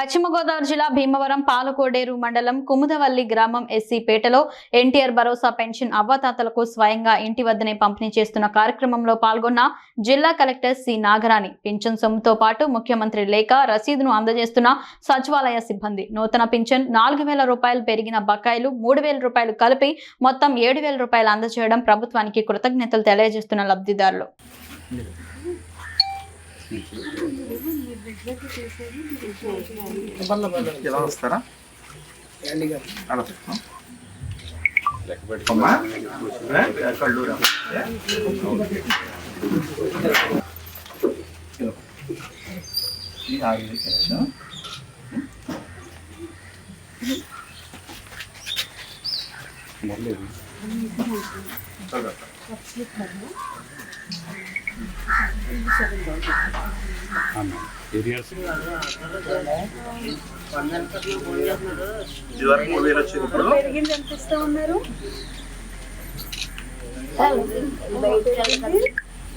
పశ్చిమ గోదావరి జిల్లా భీమవరం పాలకోడేరు మండలం కుముదవల్లి గ్రామం ఎస్సీపేటలో ఎన్టీఆర్ భరోసా పెన్షన్ అవ్వాతాతలకు స్వయంగా ఇంటి వద్దనే పంపిణీ చేస్తున్న కార్యక్రమంలో పాల్గొన్న జిల్లా కలెక్టర్ సి నాగరాణి పింఛన్ సొమ్ముతో పాటు ముఖ్యమంత్రి లేఖ రసీదును అందజేస్తున్న సచివాలయ సిబ్బంది నూతన పింఛన్ 4,000 రూపాయలు పెరిగిన బకాయిలు 3,000 రూపాయలు కలిపి మొత్తం 7,000 రూపాయలు అందజేయడం ప్రభుత్వానికి కృతజ్ఞతలు తెలియజేస్తున్న లబ్ధిదారులు.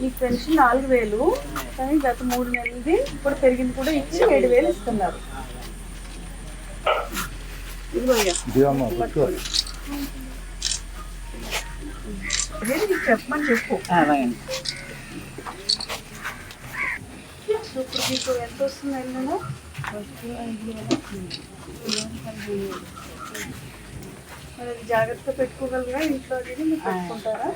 ఈ పెన్షన్ 4,000 కానీ గత 3 నెలలది ఇప్పుడు పెరిగింది కూడా ఇచ్చి 7,000 ఇస్తున్నారు. చెప్పమని చెప్పు. ఇప్పుడు మీకు ఎంత వస్తుంది నెలలో? మరి జాగ్రత్తగా పెట్టుకోగలరా ఇంట్లో? మీరు పెట్టుకుంటారా?